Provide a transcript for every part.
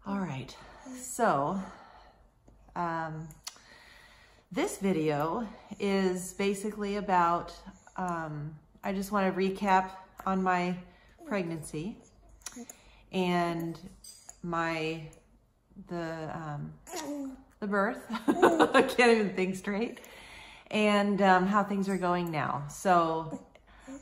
All right, so this video is basically about, I just want to recap on my pregnancy and the birth. I can't even think straight, and how things are going now. So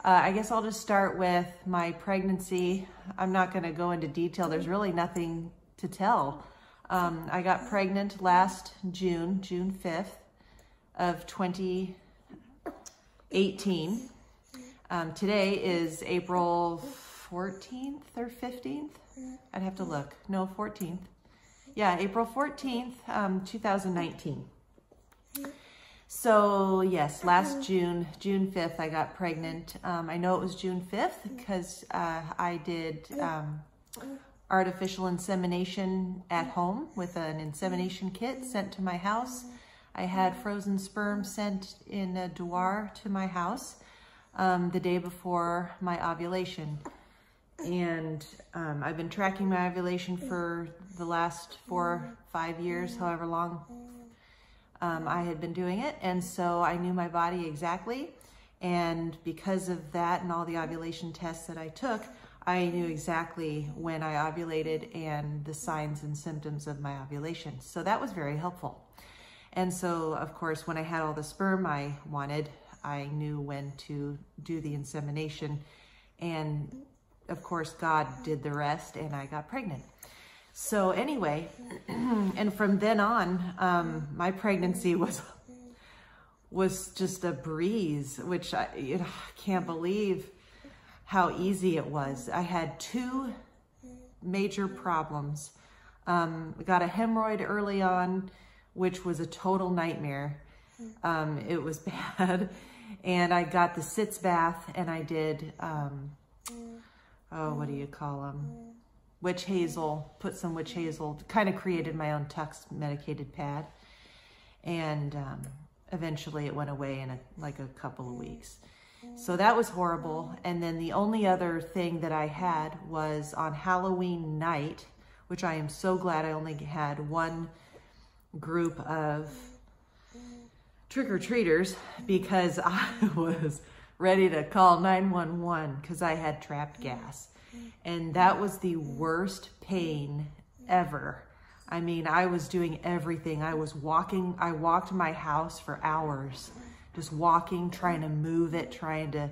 I guess I'll just start with my pregnancy. I'm not going to go into detail. There's really nothing to tell. I got pregnant last June 5th of 2018. Today is April 14th or 15th. I'd have to look. No, 14th. Yeah, April 14th, 2019. So yes, last June 5th, I got pregnant. I know it was June 5th because I did artificial insemination at home with an insemination kit sent to my house. I had frozen sperm sent in a douar to my house the day before my ovulation. And I've been tracking my ovulation for the last 4 or 5 years, however long I had been doing it. And so I knew my body exactly. And because of that and all the ovulation tests that I took, I knew exactly when I ovulated and the signs and symptoms of my ovulation. So that was very helpful. And so, of course, when I had all the sperm I wanted, I knew when to do the insemination. And of course, God did the rest and I got pregnant. So anyway, and from then on, my pregnancy was just a breeze, which I can't believe how easy it was. I had 2 major problems. Got a hemorrhoid early on, which was a total nightmare. It was bad. And I got the sitz bath and I did, what do you call them? Witch hazel, put some witch hazel, kind of created my own Tux medicated pad. And eventually it went away in like a couple of weeks. So that was horrible. And then the only other thing that I had was on Halloween night, which I am so glad I only had one group of trick-or-treaters because I was ready to call 911 because I had trapped gas. And that was the worst pain ever. I mean, I was doing everything. I walked my house for hours, just walking, trying to move it, trying to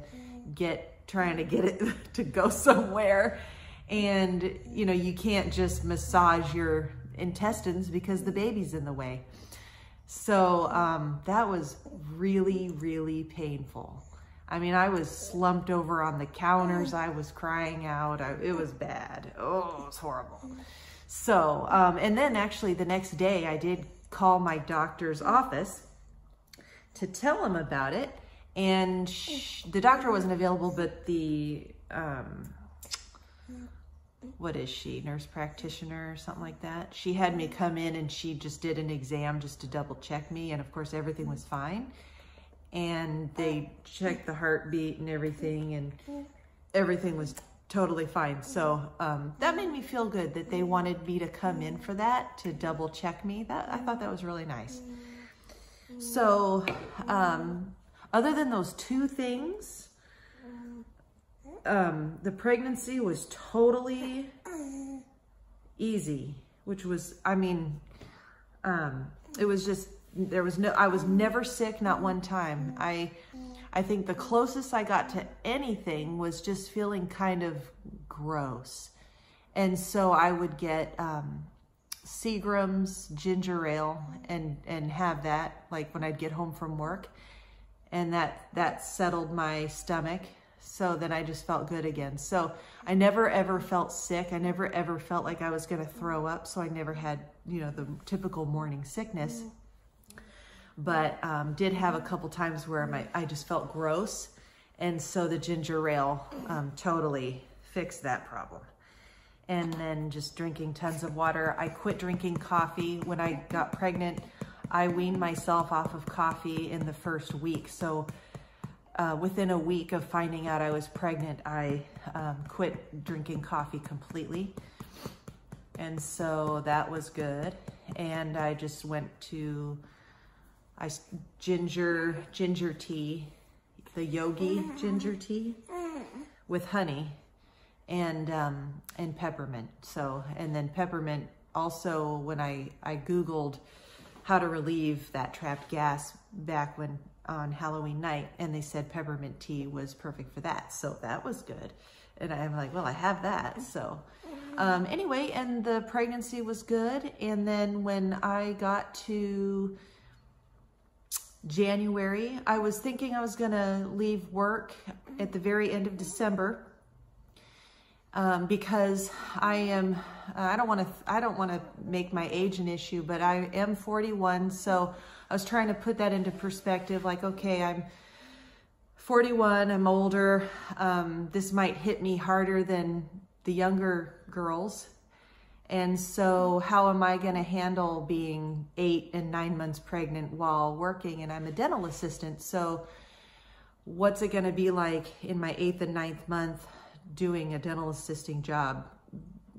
get it to go somewhere. And, you know, you can't just massage your intestines because the baby's in the way. So that was really, really painful. I mean, I was slumped over on the counters. I was crying out. It was bad. Oh, it was horrible. So, and then actually the next day I did call my doctor's office to tell him about it. And the doctor wasn't available, but the, what is she, nurse practitioner or something like that? She had me come in and she just did an exam just to double check me. And of course, everything was fine. And they checked the heartbeat and everything, and everything was totally fine. So that made me feel good that they wanted me to come in for that, to double check me. I thought that was really nice. So other than those 2 things, the pregnancy was totally easy, which was, I mean, it was just, I was never sick, not one time. I think the closest I got to anything was just feeling kind of gross. And so I would get Seagram's ginger ale and have that like when I'd get home from work, and that settled my stomach. So then I just felt good again. So I never ever felt sick. I never ever felt like I was going to throw up. So I never had, you know, the typical morning sickness. But did have a couple times where I just felt gross. And so the ginger ale totally fixed that problem. And then just drinking tons of water. I quit drinking coffee. When I got pregnant, I weaned myself off of coffee in the first week. So within a week of finding out I was pregnant, I quit drinking coffee completely. And so that was good. And I just went to ginger tea, the yogi ginger tea with honey and peppermint. So, and then peppermint also, when I Googled how to relieve that trapped gas back when on Halloween night, and they said peppermint tea was perfect for that. So that was good. And I'm like, well, I have that. So anyway, and the pregnancy was good. And then when I got to January, I was thinking I was gonna leave work at the very end of December because I don't want to make my age an issue, but I am 41. So I was trying to put that into perspective. Like, okay, I'm 41, I'm older. This might hit me harder than the younger girls. And so how am I going to handle being 8 and 9 months pregnant while working? And I'm a dental assistant. So what's it going to be like in my 8th and 9th month doing a dental assisting job,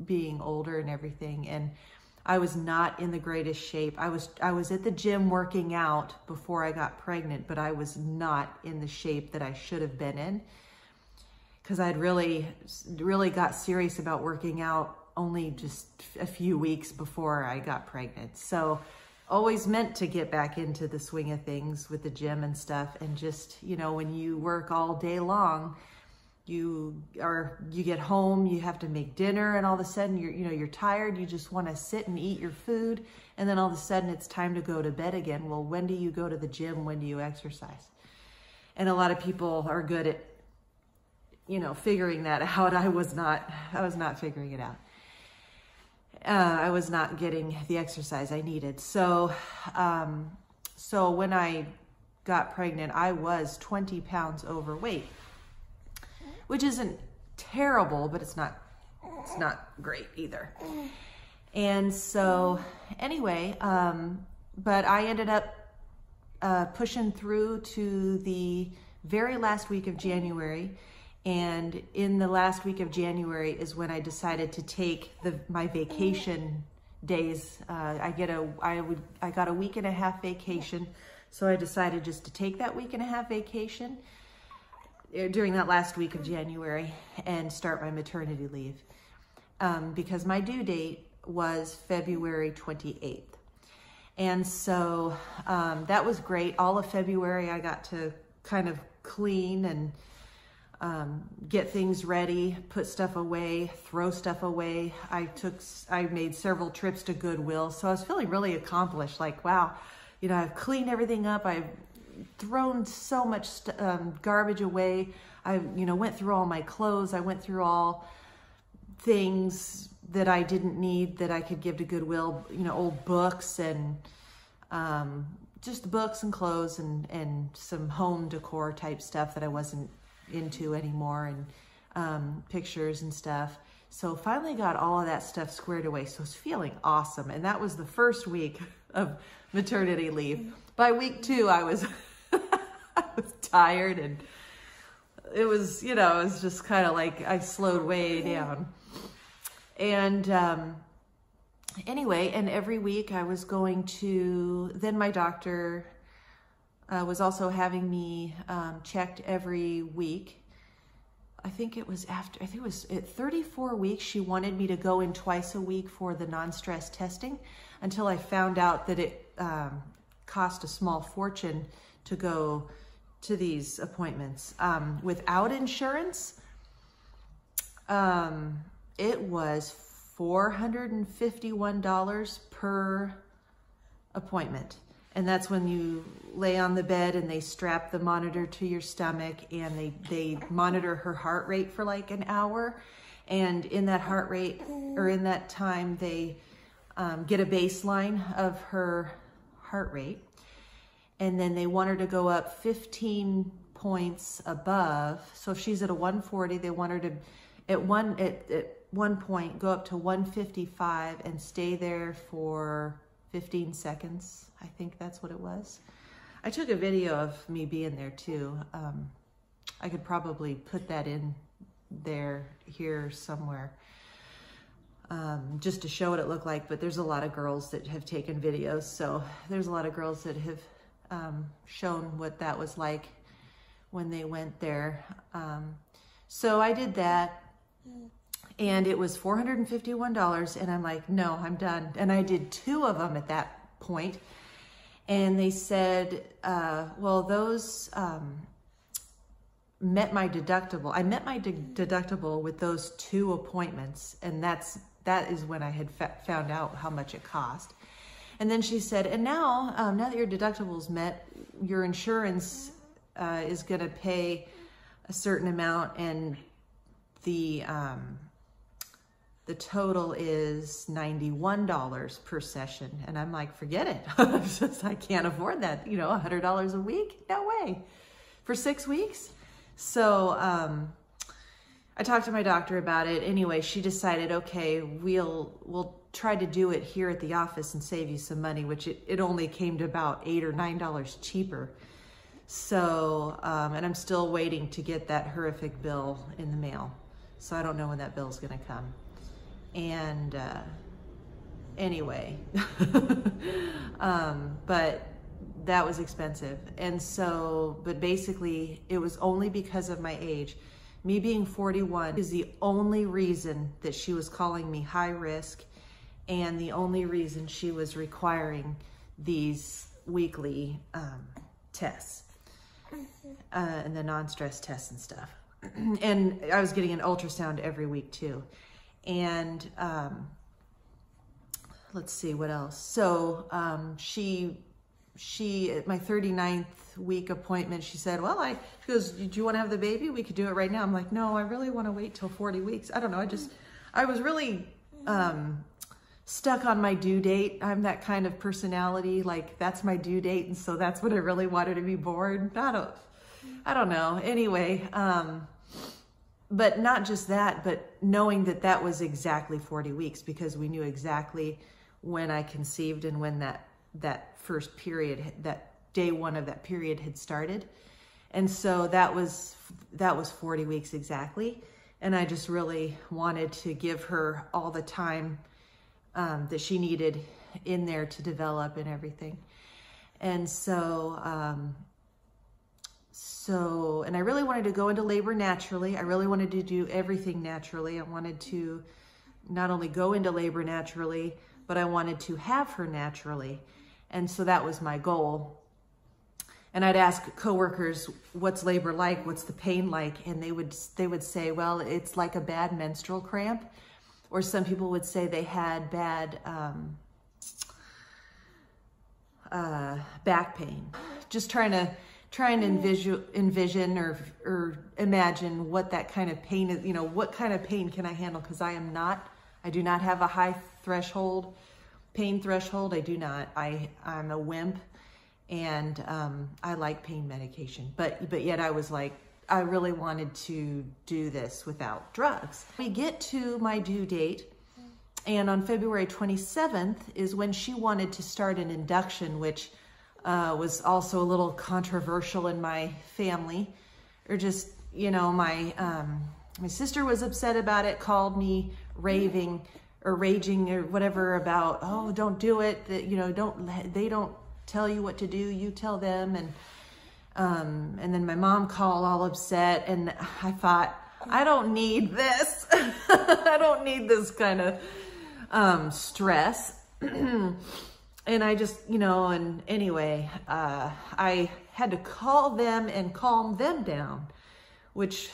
being older and everything? And I was not in the greatest shape. I was at the gym working out before I got pregnant, but I was not in the shape that I should have been in, because I'd really got serious about working out only just a few weeks before I got pregnant. So always meant to get back into the swing of things with the gym and stuff. And just, you know, when you work all day long, you get home, you have to make dinner, and all of a sudden you're tired, you just want to sit and eat your food, and then all of a sudden it's time to go to bed again. Well, when do you go to the gym? When do you exercise? And a lot of people are good at, you know, figuring that out. I was not figuring it out. I was not getting the exercise I needed. So when I got pregnant, I was 20 pounds overweight, which isn't terrible, but it's not great either. And so anyway, but I ended up pushing through to the very last week of January. And in the last week of January is when I decided to take my vacation days. I got a week and a half vacation. So I decided just to take that week and a half vacation during that last week of January and start my maternity leave, because my due date was February 28th. And so that was great. All of February I got to kind of clean and get things ready, put stuff away, throw stuff away. I made several trips to Goodwill. So I was feeling really accomplished, like, wow, you know, I've cleaned everything up. I've thrown so much garbage away. I, you know, went through all my clothes. I went through all things that I didn't need that I could give to Goodwill, you know, old books and just books and clothes and some home decor type stuff that I wasn't into anymore, and pictures and stuff. So finally got all of that stuff squared away. So I was feeling awesome. And that was the first week of maternity leave. By week 2, I was I was tired, and it was, you know, it was just kind of like I slowed way down. And anyway, and every week I was going to, then my doctor was also having me checked every week. I think it was at 34 weeks, she wanted me to go in twice a week for the non-stress testing, until I found out that it cost a small fortune to go to these appointments. Without insurance, it was $451 per appointment. And that's when you lay on the bed and they strap the monitor to your stomach, and they monitor her heart rate for like an hour. And in that heart rate, or in that time, they get a baseline of her heart rate. And then they want her to go up 15 points above. So if she's at a 140, they want her to, at one point, go up to 155 and stay there for 15 seconds. I think that's what it was. I took a video of me being there too. I could probably put that in here somewhere. just to show what it looked like, but there's a lot of girls that have taken videos. So there's a lot of girls that have shown what that was like when they went there. So I did that, and it was $451, and I'm like, no, I'm done. And I did 2 of them at that point, and they said, well, those met my deductible. I met my deductible with those 2 appointments, and that is when I had found out how much it cost. And then she said, and now that your deductible's met, your insurance is going to pay a certain amount, and the total is $91 per session. And I'm like, forget it. I can't afford that. You know, $100 a week? No way. For 6 weeks? So I talked to my doctor about it. Anyway, she decided, okay, we'll try to do it here at the office and save you some money, which it only came to about $8 or $9 cheaper. So, and I'm still waiting to get that horrific bill in the mail. So I don't know when that bill's gonna come. And anyway, but that was expensive. And so, but basically it was only because of my age. Me being 41 is the only reason that she was calling me high risk, and the only reason she was requiring these weekly tests and the non-stress tests and stuff. And I was getting an ultrasound every week too. And let's see what else. So she at my 39th week appointment, she said, well, she goes, do you want to have the baby? We could do it right now. I'm like, no, I really want to wait till 40 weeks. I don't know. I was really stuck on my due date. I'm that kind of personality. Like, that's my due date. And so that's what I really wanted to be born. I don't know. Anyway, but not just that, but knowing that that was exactly 40 weeks, because we knew exactly when I conceived and when that first period, that day 1 of that period had started. And so that was 40 weeks exactly. And I just really wanted to give her all the time that she needed in there to develop and everything. And so, and I really wanted to go into labor naturally. I really wanted to do everything naturally. I wanted to not only go into labor naturally, but I wanted to have her naturally. And so that was my goal. And I'd ask coworkers, what's labor like? What's the pain like? And they would say, well, it's like a bad menstrual cramp. Or some people would say they had bad back pain. Just trying to envision or imagine what that kind of pain is, you know, what kind of pain can I handle? Because I do not have a high pain threshold. I do not. I'm a wimp, and I like pain medication. But yet I was like, I really wanted to do this without drugs. We get to my due date, and on February 27th is when she wanted to start an induction, which was also a little controversial in my family. Or just, you know, my sister was upset about it, called me raving or raging or whatever about, oh, don't do it. You know, they don't tell you what to do, you tell them. And then my mom called all upset, and I thought, I don't need this. I don't need this kind of stress. And I just, you know, and anyway, I had to call them and calm them down, which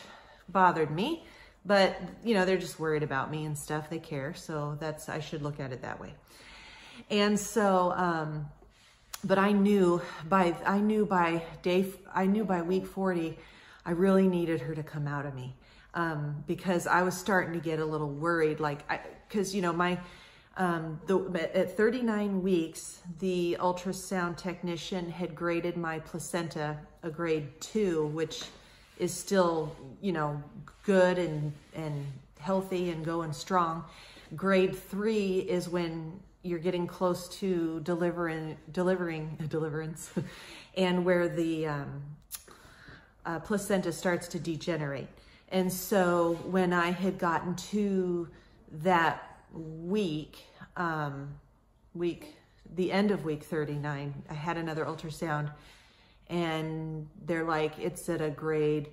bothered me. But, you know, they're just worried about me and stuff. They care. So I should look at it that way. And so, but I knew by week 40, I really needed her to come out of me, because I was starting to get a little worried, because, you know, at 39 weeks, the ultrasound technician had graded my placenta a grade 2, which is still, you know, good and healthy and going strong. Grade 3 is when you're getting close to deliverance, and where the placenta starts to degenerate. And so when I had gotten to that week, the end of week 39, I had another ultrasound, and they're like, it's at a grade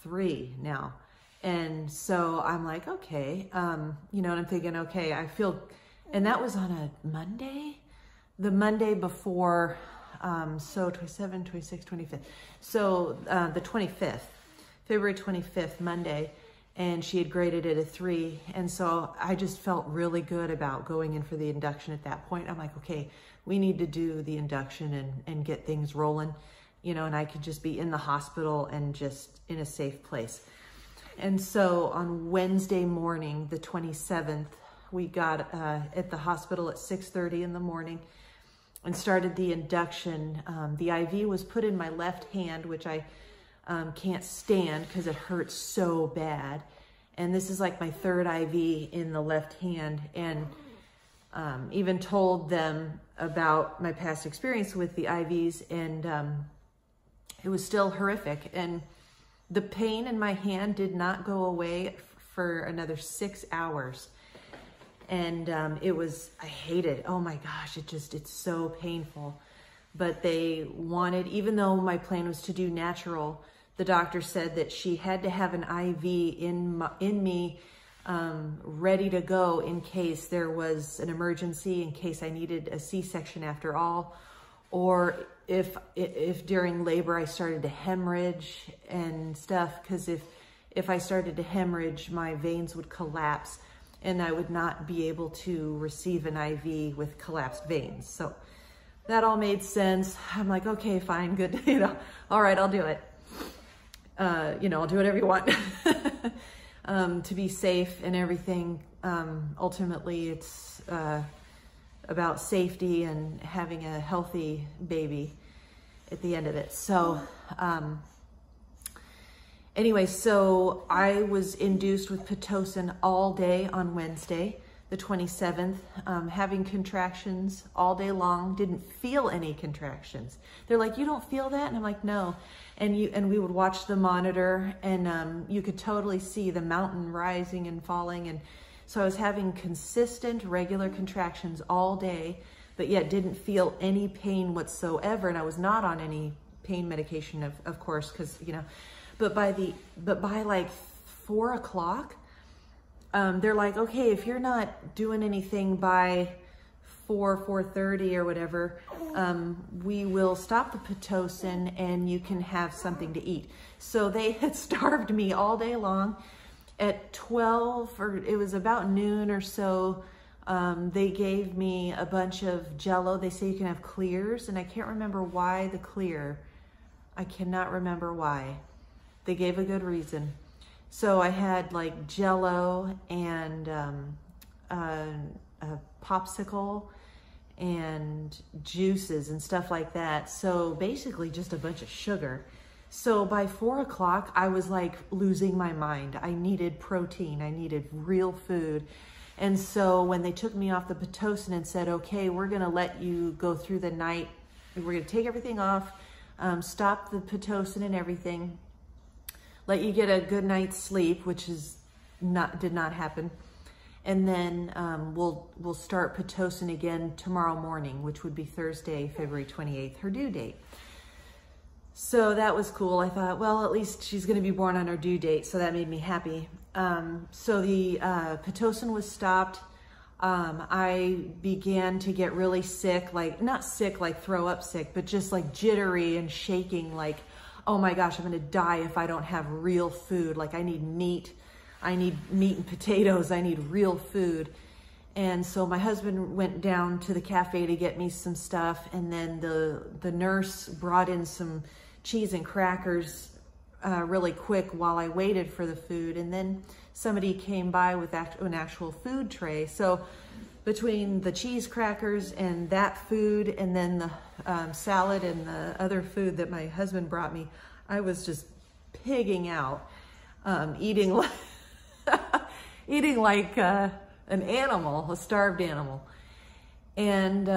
3 now. And so I'm like, okay, you know, and I'm thinking, okay, I feel, and that was on a Monday, the Monday before, so 27, 26, 25th. So the 25th, February 25th, Monday, and she had graded it a 3. And so I just felt really good about going in for the induction at that point. I'm like, okay, we need to do the induction and get things rolling, you know, and I could just be in the hospital and just in a safe place. And so on Wednesday morning, the 27th, we got at the hospital at 6:30 in the morning and started the induction. The IV was put in my left hand, which I can't stand because it hurts so bad. And this is like my 3rd IV in the left hand. And even told them about my past experience with the IVs, and it was still horrific. And the pain in my hand did not go away for another 6 hours. And it was, I hate it. Oh my gosh, it's so painful. But they wanted, even though my plan was to do natural, the doctor said that she had to have an IV in me ready to go in case there was an emergency, in case I needed a C-section after all, or if during labor I started to hemorrhage and stuff, because if I started to hemorrhage, my veins would collapse and I would not be able to receive an IV with collapsed veins. So that all made sense. I'm like, okay, fine, good, you know, all right, I'll do it. You know, I'll do whatever you want to be safe and everything. Ultimately, it's about safety and having a healthy baby at the end of it. So anyway, so I was induced with Pitocin all day on Wednesday, the 27th, having contractions all day long, didn't feel any contractions. They're like, you don't feel that? And I'm like, no. And we would watch the monitor, and you could totally see the mountain rising and falling. And so I was having consistent, regular contractions all day, but yet didn't feel any pain whatsoever. And I was not on any pain medication, of course, because, you know, but by like 4 o'clock, they're like, okay, if you're not doing anything by 4:30 or whatever, we will stop the Pitocin and you can have something to eat. So they had starved me all day long. At 12, or it was about noon or so, they gave me a bunch of Jell-O. They say you can have clears, and I can't remember why the clear. I cannot remember why. They gave a good reason. So I had like Jell-O and a popsicle and juices and stuff like that. So basically just a bunch of sugar. So by 4 o'clock, I was like losing my mind. I needed protein. I needed real food. And so when they took me off the Pitocin and said, okay, we're going to let you go through the night. We're going to take everything off, stop the Pitocin and everything, let you get a good night's sleep, which did not happen. And then we'll start Pitocin again tomorrow morning, which would be Thursday, February 28th, her due date. So that was cool. I thought, well, at least she's going to be born on her due date, so that made me happy. So the Pitocin was stopped. I began to get really sick, like not sick like throw up sick, but just like jittery and shaking, like, oh my gosh, I'm going to die if I don't have real food. Like I need meat. I need meat and potatoes. I need real food. And so my husband went down to the cafe to get me some stuff. And then the nurse brought in some cheese and crackers really quick while I waited for the food. And then somebody came by with an actual food tray. So between the cheese crackers and that food, and then the salad and the other food that my husband brought me, I was just pigging out, eating like, eating like an animal, a starved animal. And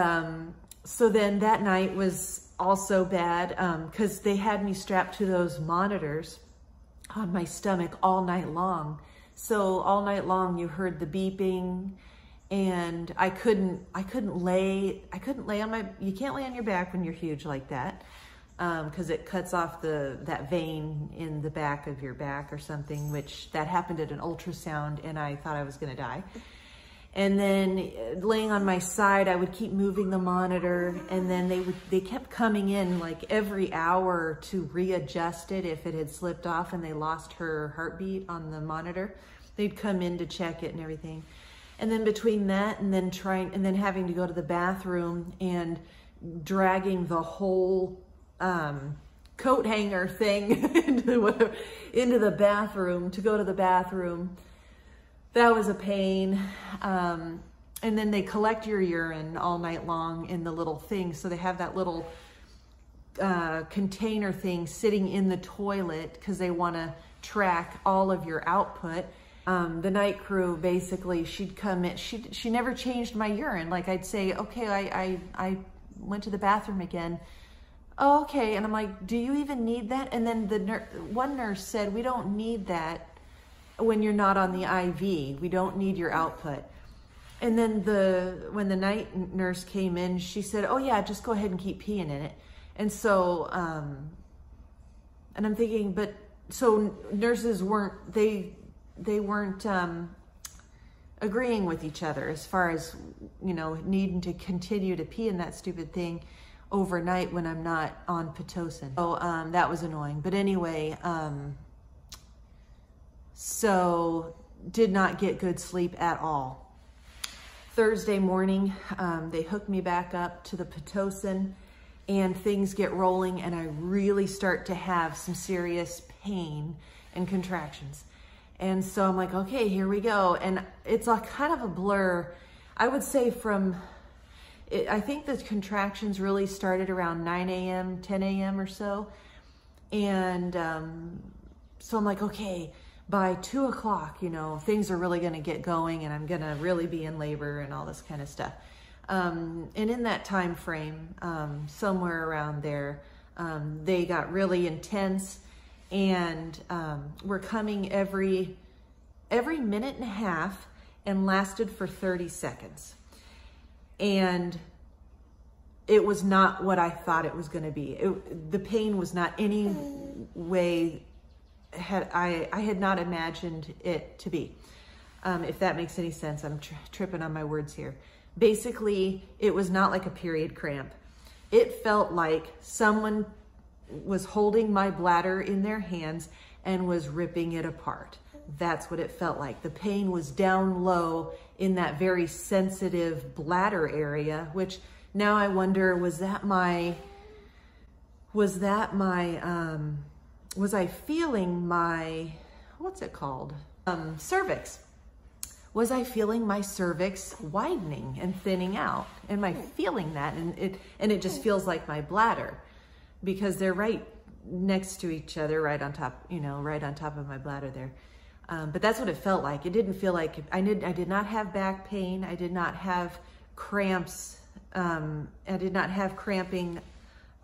so then that night was also bad because they had me strapped to those monitors on my stomach all night long. So all night long you heard the beeping and I couldn't lay on my, you can't lay on your back when you're huge like that, because it cuts off that vein in the back of your back or something, which that happened at an ultrasound, and I thought I was gonna die. And then laying on my side, I would keep moving the monitor, and then they kept coming in like every hour to readjust it if it had slipped off and they lost her heartbeat on the monitor. They'd come in to check it and everything. And then between that and then having to go to the bathroom and dragging the whole coat hanger thing into the bathroom to go to the bathroom. That was a pain. And then they collect your urine all night long in the little thing. So they have that little container thing sitting in the toilet because they want to track all of your output. The night crew, basically, she'd come in. She never changed my urine. Like, I'd say, okay, I went to the bathroom again. Oh, okay. And I'm like, do you even need that? And then one nurse said, we don't need that when you're not on the IV. We don't need your output. And then when the night nurse came in, she said, oh yeah, just go ahead and keep peeing in it. And so, and I'm thinking, but so nurses weren't, they weren't agreeing with each other as far as, you know, needing to continue to pee in that stupid thing overnight when I'm not on Pitocin. So that was annoying. But anyway, so did not get good sleep at all. Thursday morning, they hooked me back up to the Pitocin, and things get rolling, and I really start to have some serious pain and contractions. And so I'm like, okay, here we go. And it's a kind of a blur. I would say I think the contractions really started around 9 a.m., 10 a.m. or so. And so I'm like, okay, by 2 o'clock, you know, things are really gonna get going and I'm gonna really be in labor and all this kind of stuff. And in that time frame, somewhere around there, they got really intense, and were coming every minute and a half and lasted for 30 seconds. And it was not what I thought it was gonna be. The pain was not any way I had not imagined it to be. If that makes any sense, I'm tripping on my words here. Basically, it was not like a period cramp. It felt like someone was holding my bladder in their hands and was ripping it apart. That's what it felt like. The pain was down low in that very sensitive bladder area, which now I wonder, was I feeling my, what's it called? Cervix. Was I feeling my cervix widening and thinning out? Am I feeling that? And it just feels like my bladder, because they're right next to each other, right on top, you know, right on top of my bladder there. But that's what it felt like. It didn't feel like, I did not have back pain. I did not have cramps. I did not have cramping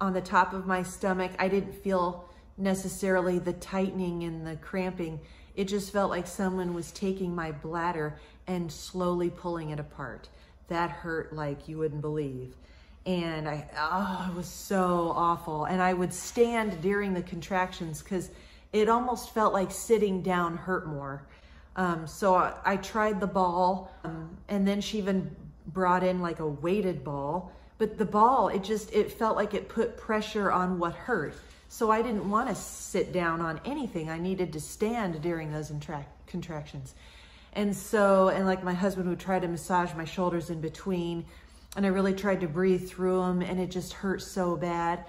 on the top of my stomach. I didn't feel necessarily the tightening and the cramping. It just felt like someone was taking my bladder and slowly pulling it apart. That hurt like you wouldn't believe. And it was so awful. And I would stand during the contractions because it almost felt like sitting down hurt more. So I tried the ball, and then she even brought in like a weighted ball. But the ball, it felt like it put pressure on what hurt. So I didn't want to sit down on anything. I needed to stand during those contractions. And like my husband would try to massage my shoulders in between, and I really tried to breathe through them, and it just hurt so bad.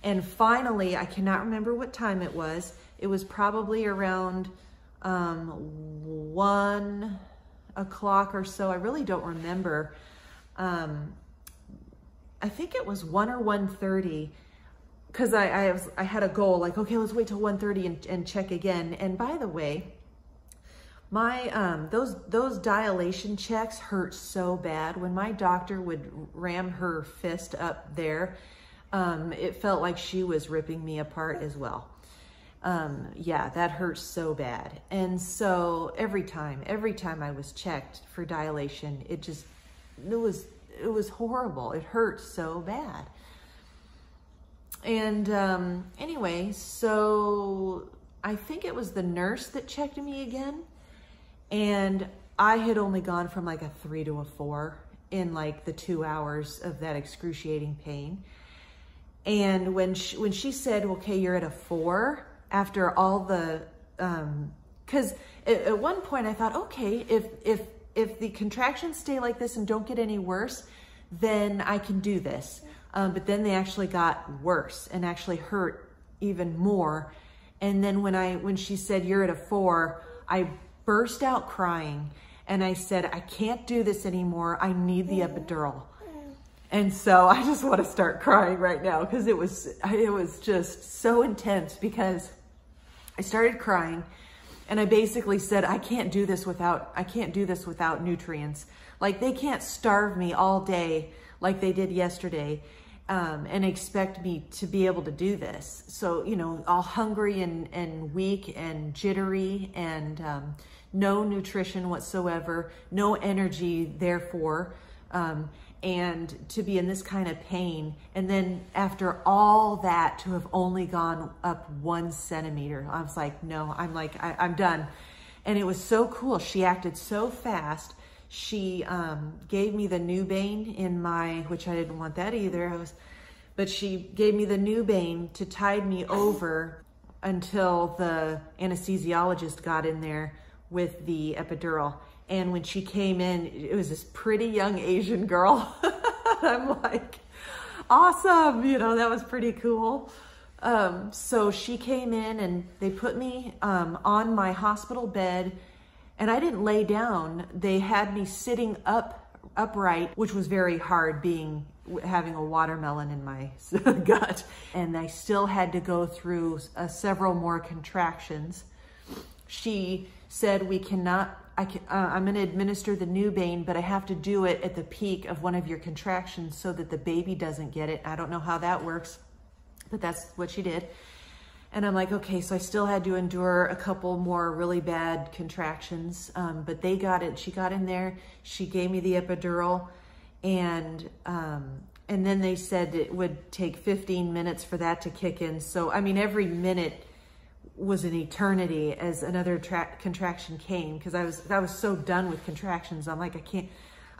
And finally, I cannot remember what time it was. It was probably around 1 o'clock or so. I really don't remember. I think it was 1 or 1:30. Because I had a goal, like, okay, let's wait till 1:30 and check again. And by the way, my those dilation checks hurt so bad. When my doctor would ram her fist up there, it felt like she was ripping me apart as well. Yeah, that hurts so bad. And so every time I was checked for dilation, it was horrible. It hurt so bad. And anyway, so I think it was the nurse that checked me again. And I had only gone from like a 3 to a 4 in like the 2 hours of that excruciating pain. And when she said, okay, you're at a 4, after all the, cause at one point I thought, okay, if the contractions stay like this and don't get any worse, then I can do this. But then they actually got worse and actually hurt even more. And then when she said, you're at a 4, I burst out crying and I said, I can't do this anymore. I need the epidural. And so I just want to start crying right now because it was just so intense, because I started crying and I basically said, I can't do this without nutrients. Like, they can't starve me all day like they did yesterday, and expect me to be able to do this. So, you know, all hungry and weak and jittery, and no nutrition whatsoever, no energy, therefore, and to be in this kind of pain. And then after all that, to have only gone up 1 centimeter, I was like, no, I'm done. And it was so cool. She acted so fast. She gave me the Nubain in my, which I didn't want that either. But she gave me the Nubain to tide me over until the anesthesiologist got in there with the epidural. And when she came in, it was this pretty young Asian girl. I'm like, awesome, you know, that was pretty cool. So she came in and they put me on my hospital bed, and I didn't lay down. They had me sitting upright, which was very hard, having a watermelon in my gut. And I still had to go through several more contractions. She said, I'm going to administer the Nubain, but I have to do it at the peak of one of your contractions so that the baby doesn't get it. I don't know how that works, but that's what she did. And I'm like, okay, so I still had to endure a couple more really bad contractions, but they got it. She got in there, she gave me the epidural, and then they said it would take 15 minutes for that to kick in. So, I mean, every minute was an eternity as another contraction came, because I was so done with contractions. I'm like,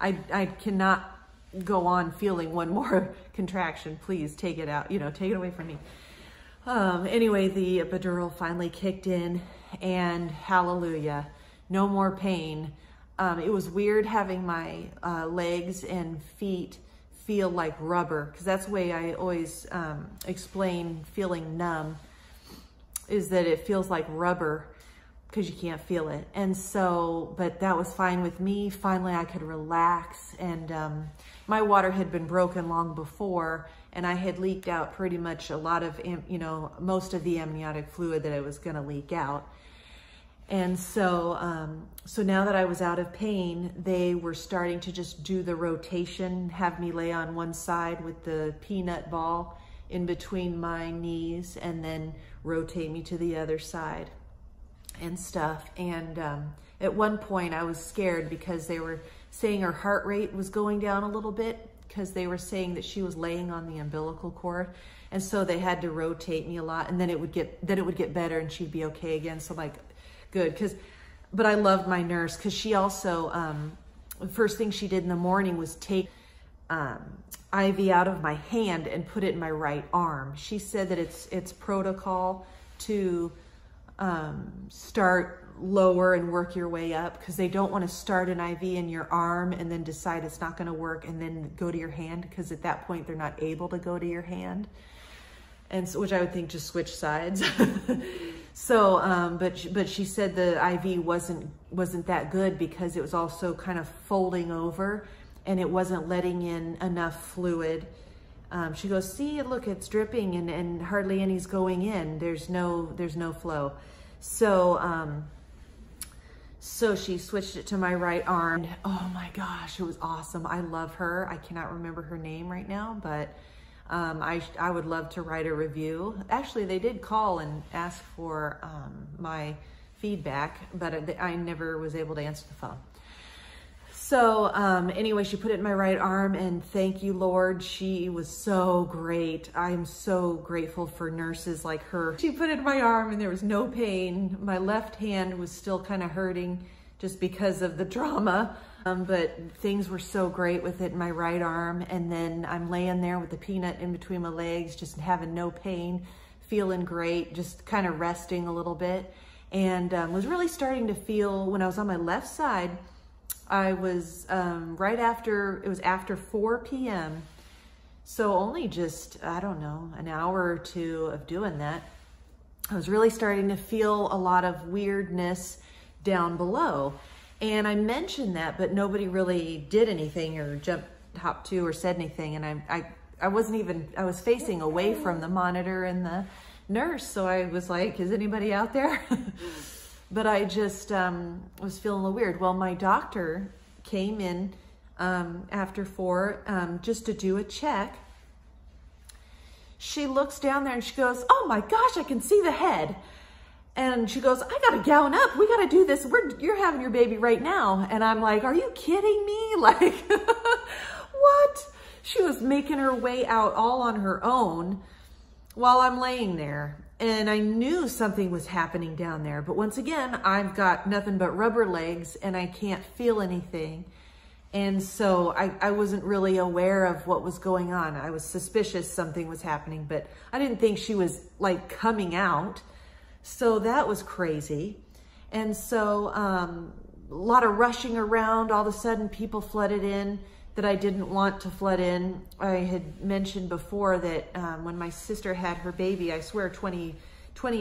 I cannot go on feeling one more contraction. Please take it out, you know, take it away from me. Anyway, the epidural finally kicked in, and hallelujah, no more pain. It was weird having my legs and feet feel like rubber, because that's the way I always explain feeling numb, is that it feels like rubber because you can't feel it. And so, but that was fine with me. Finally, I could relax. And my water had been broken long before, and I had leaked out pretty much a lot of, you know, most of the amniotic fluid that I was going to leak out. And so, so now that I was out of pain, they were starting to just do the rotation, have me lay on one side with the peanut ball in between my knees, and then rotate me to the other side and stuff. And at one point I was scared because they were saying her heart rate was going down a little bit, because they were saying that she was laying on the umbilical cord. And so they had to rotate me a lot, and then it would get better and she'd be okay again. So I'm like, good. But I loved my nurse, because she also, the first thing she did in the morning was take IV out of my hand and put it in my right arm. She said that it's protocol to start lower and work your way up, because they don't want to start an IV in your arm and then decide it's not going to work and then go to your hand, because at that point they're not able to go to your hand. And so, which I would think just switch sides. So, but she said the IV wasn't that good, because it was also kind of folding over and it wasn't letting in enough fluid. She goes, see, look, it's dripping and hardly any's going in. There's no flow. So, so she switched it to my right arm. Oh my gosh, it was awesome. I love her. I cannot remember her name right now, but I would love to write a review. Actually, they did call and ask for my feedback, but I never was able to answer the phone. So anyway, she put it in my right arm, and thank you, Lord. She was so great. I am so grateful for nurses like her. She put it in my arm and there was no pain. My left hand was still kind of hurting just because of the trauma, but things were so great with it in my right arm. And then I'm laying there with the peanut in between my legs, just having no pain, feeling great, just kind of resting a little bit. And was really starting to feel, when I was on my left side, I was right after, it was after 4 p.m. So only just, I don't know, an hour or two of doing that. I was really starting to feel a lot of weirdness down below. And I mentioned that, but nobody really did anything or hopped to or said anything. And I wasn't even, I was facing away from the monitor and the nurse. So I was like, is anybody out there? But I just was feeling a little weird. Well, my doctor came in after 4 just to do a check. She looks down there and she goes, oh my gosh, I can see the head. And she goes, I gotta gown up. We gotta do this. You're having your baby right now. And I'm like, are you kidding me? Like, what? She was making her way out all on her own while I'm laying there. And I knew something was happening down there. But once again, I've got nothing but rubber legs and I can't feel anything. And so I wasn't really aware of what was going on. I was suspicious something was happening, but I didn't think she was like coming out. So that was crazy. And so a lot of rushing around. All of a sudden people flooded in that I didn't want to flood in. I had mentioned before that when my sister had her baby, I swear 20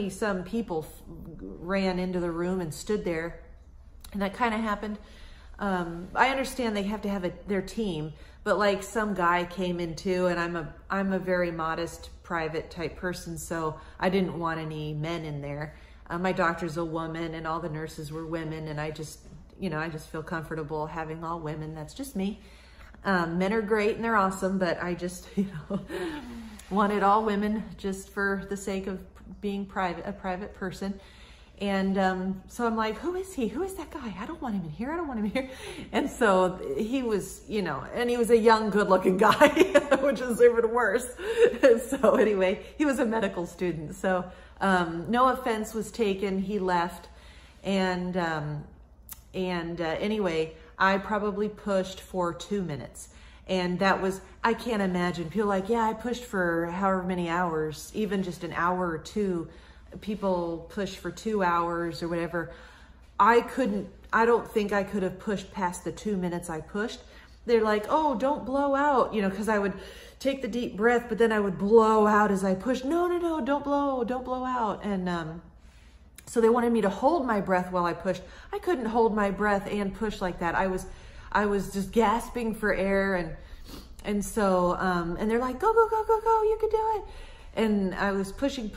some people ran into the room and stood there. And that kind of happened. I understand they have to have their team, but like some guy came in too, and I'm a very modest, private type person, so I didn't want any men in there. My doctor's a woman and all the nurses were women, and I just feel comfortable having all women. That's just me. Men are great and they're awesome, but I just, wanted all women just for the sake of being a private person. And so I'm like, who is he? Who is that guy? I don't want him in here. I don't want him in here. And so he was, and he was a young, good looking guy, which is even worse. So anyway, he was a medical student. So no offense was taken. He left. And anyway, I probably pushed for 2 minutes. And that was, I can't imagine. People are like, yeah, I pushed for however many hours, even just an hour or two. People push for 2 hours or whatever. I don't think I could have pushed past the 2 minutes I pushed. They're like, oh, don't blow out, because I would take the deep breath, but then I would blow out as I pushed. No, don't blow out. And so they wanted me to hold my breath while I pushed. I couldn't hold my breath and push like that. I was just gasping for air, and so and they're like, go, you can do it. And I was pushing.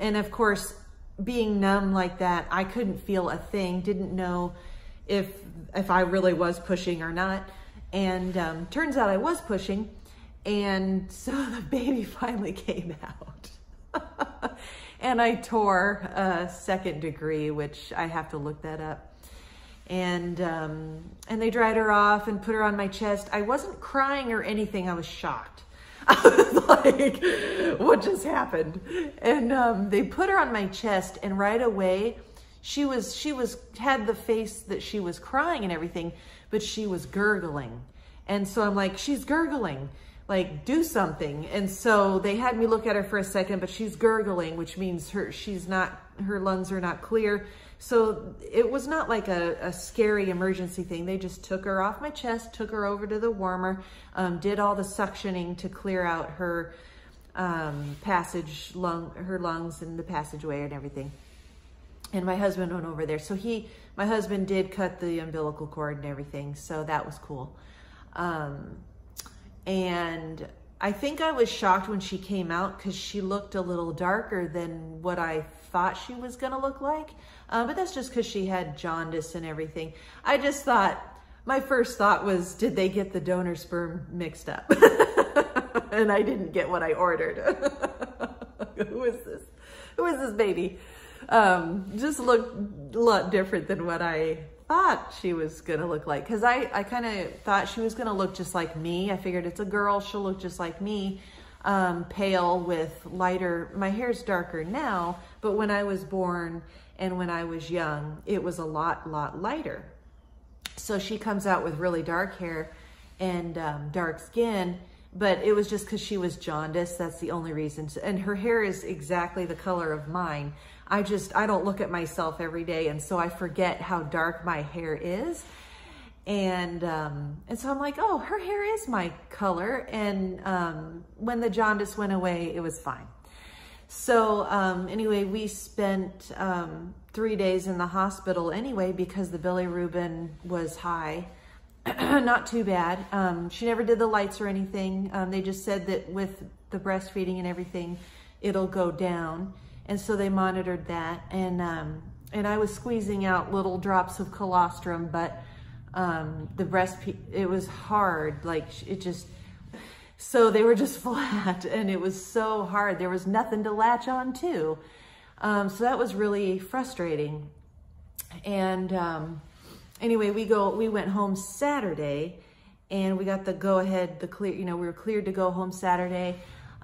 And of course, being numb like that, I couldn't feel a thing, didn't know if I really was pushing or not. And turns out I was pushing. And so the baby finally came out. And I tore a 2nd degree, which I have to look that up. And they dried her off and put her on my chest. I wasn't crying or anything. I was shocked. I was like, what just happened? And they put her on my chest, and right away she had the face that she was crying and everything, but she was gurgling. And so I'm like, she's gurgling, like, do something. And so they had me look at her for a second, but she's gurgling, which means her lungs are not clear. So it was not like a scary emergency thing. They just took her off my chest, took her over to the warmer, did all the suctioning to clear out her her lungs and the passageway and everything. And my husband went over there. So my husband did cut the umbilical cord and everything. So that was cool. And I think I was shocked when she came out because she looked a little darker than what I thought she was gonna look like. But that's just because she had jaundice and everything. I just thought, my first thought was, did they get the donor sperm mixed up? and I didn't get what I ordered. Who is this? Who is this baby? Just looked a lot different than what I thought she was gonna look like. Cause I kind of thought she was gonna look just like me. I figured it's a girl, she'll look just like me. Pale with lighter, my hair's darker now, but when I was born and when I was young, it was a lot lighter. So she comes out with really dark hair and dark skin, but it was just because she was jaundiced. That's the only reason. And her hair is exactly the color of mine. I don't look at myself every day, and so I forget how dark my hair is. And so I'm like, oh, her hair is my color. And when the jaundice went away, it was fine. So anyway, we spent 3 days in the hospital anyway because the bilirubin was high. Not too bad. She never did the lights or anything. They just said that with the breastfeeding and everything, it'll go down. And so they monitored that. And I was squeezing out little drops of colostrum, but it was hard. Like so they were just flat, and it was so hard. There was nothing to latch on to. So that was really frustrating. And anyway, we went home Saturday, and we got the go-ahead, we were cleared to go home Saturday.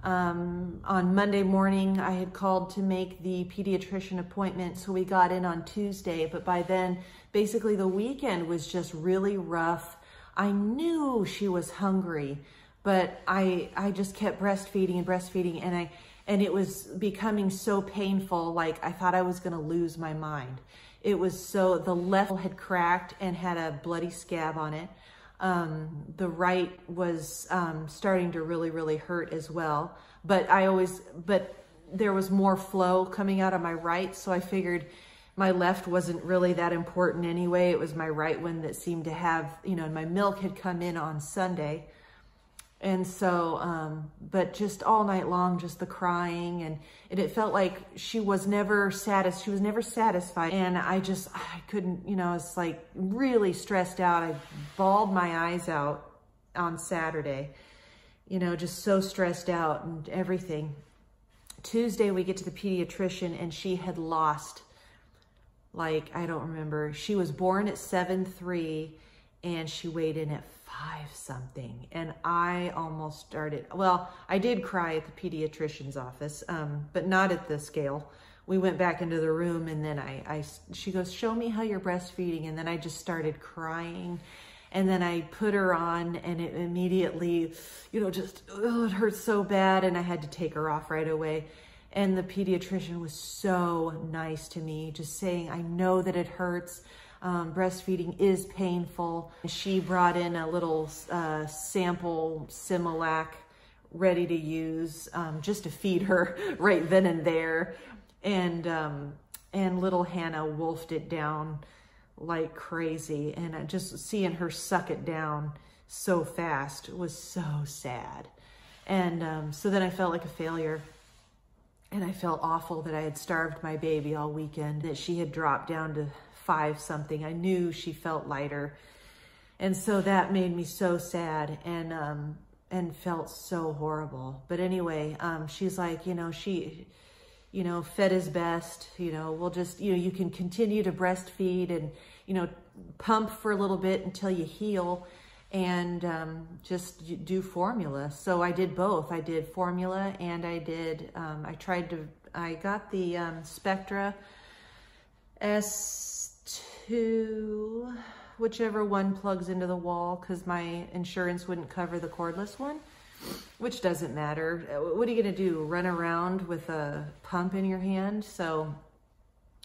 On Monday morning, I had called to make the pediatrician appointment, so we got in on Tuesday, but by then, basically the weekend was just really rough. I knew she was hungry, but I just kept breastfeeding and breastfeeding, and it was becoming so painful, like I thought I was gonna lose my mind. It was so, the left had cracked and had a bloody scab on it. The right was starting to really hurt as well. But there was more flow coming out of my right, so I figured my left wasn't really that important anyway. It was my right one that seemed to have, and my milk had come in on Sunday. And so, but just all night long, just the crying, and it felt like she was never satisfied. And I couldn't, I was like really stressed out. I bawled my eyes out on Saturday, just so stressed out and everything. Tuesday, we get to the pediatrician, and she had lost, like, I don't remember. She was born at 7'3", and she weighed in at 5 something, and I almost started, well, I did cry at the pediatrician's office, but not at the scale. We went back into the room, and then she goes, show me how you're breastfeeding, and then I just started crying, and then I put her on, and it immediately, it hurt so bad, and I had to take her off right away. And the pediatrician was so nice to me, just saying, I know that it hurts. Breastfeeding is painful. She brought in a little sample Similac ready to use just to feed her right then and there. And little Hannah wolfed it down like crazy. And just seeing her suck it down so fast was so sad. And so then I felt like a failure. And I felt awful that I had starved my baby all weekend, that she had dropped down to 5 something. I knew she felt lighter. And so that made me so sad and felt so horrible. But anyway, she's like, she, fed is best, we'll just, you can continue to breastfeed and, pump for a little bit until you heal, and just do formula. So I did both. I did formula, and I did, I got the Spectra S2, whichever one plugs into the wall, because my insurance wouldn't cover the cordless one, which doesn't matter. What are you gonna do, run around with a pump in your hand? So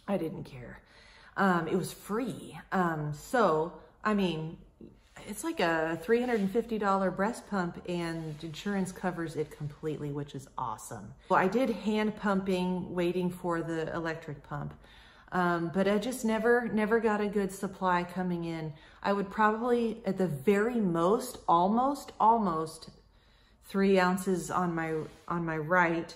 I didn't care. It was free. So, I mean, it's like a $350 breast pump, and insurance covers it completely, which is awesome. Well, I did hand pumping, waiting for the electric pump. But I just never got a good supply coming in. I would probably, at the very most, almost 3 ounces on my right,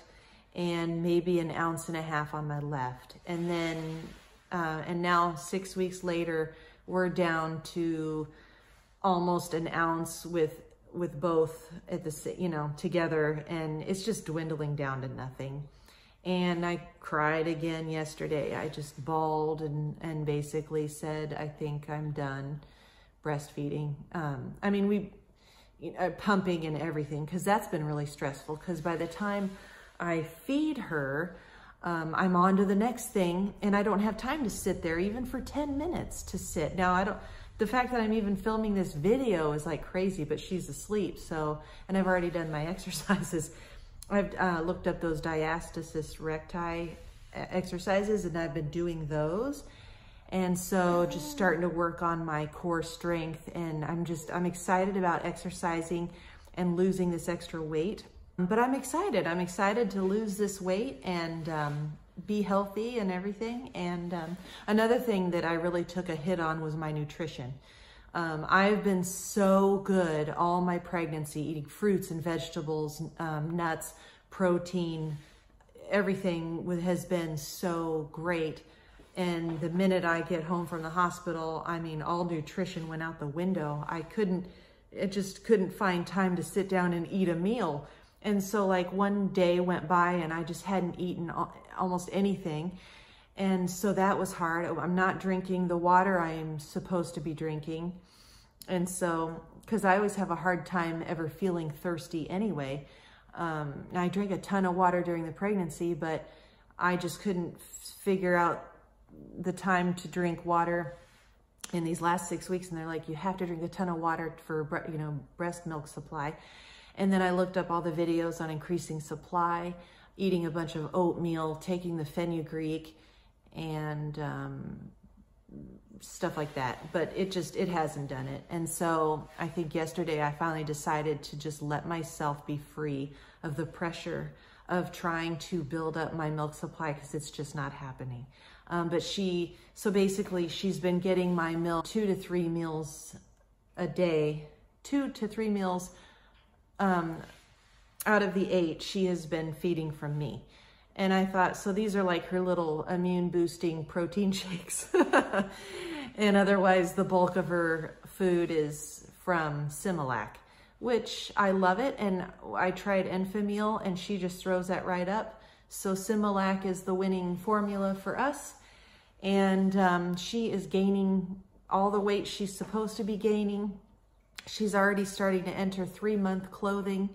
and maybe 1.5 ounces on my left. And then, and now 6 weeks later, we're down to almost 1 ounce with with both at the, you know, together, and it's just dwindling down to nothing. And I cried again yesterday. I just bawled and basically said, I think I'm done breastfeeding. I mean, pumping and everything, because that's been really stressful, because by the time I feed her, I'm on to the next thing, and I don't have time to sit there even for 10 minutes to sit. Now, the fact that I'm even filming this video is like crazy, but she's asleep. So, and I've already done my exercises. I've looked up those diastasis recti exercises, and I've been doing those. And so just starting to work on my core strength, and I'm excited about exercising and losing this extra weight. But I'm excited to lose this weight and be healthy and everything. And another thing that I really took a hit on was my nutrition. I've been so good all my pregnancy, eating fruits and vegetables, nuts, protein, everything has been so great. And the minute I get home from the hospital, I mean, all nutrition went out the window. I just couldn't find time to sit down and eat a meal. And so like one day went by and I just hadn't eaten almost anything. And so that was hard. I'm not drinking the water I am supposed to be drinking. And so, because I always have a hard time ever feeling thirsty anyway. I drank a ton of water during the pregnancy, but I just couldn't figure out the time to drink water in these last 6 weeks. And they're like, you have to drink a ton of water for, you know, breast milk supply. And then I looked up all the videos on increasing supply, eating a bunch of oatmeal, taking the fenugreek, and stuff like that. But it hasn't done it. And so I think yesterday I finally decided to just let myself be free of the pressure of trying to build up my milk supply, because it's just not happening. So basically she's been getting my milk 2 to 3 meals a day, 2 to 3 meals out of the 8 she has been feeding from me. And I thought, so these are like her little immune boosting protein shakes. And otherwise the bulk of her food is from Similac, which I love it. And I tried Enfamil and she just throws that right up. So Similac is the winning formula for us. And she is gaining all the weight she's supposed to be gaining. She's already starting to enter 3-month clothing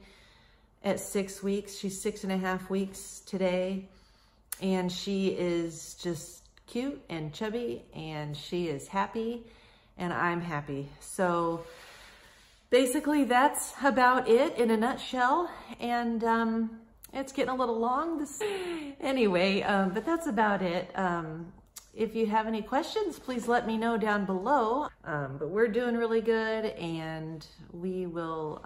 at 6 weeks. She's 6.5 weeks today. And she is just cute and chubby, and she is happy, and I'm happy. So basically that's about it in a nutshell. And it's getting a little long anyway, but that's about it. If you have any questions, please let me know down below. But we're doing really good, and we will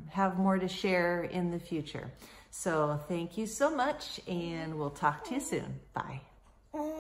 have more to share in the future. So thank you so much, and we'll talk to you soon. Bye.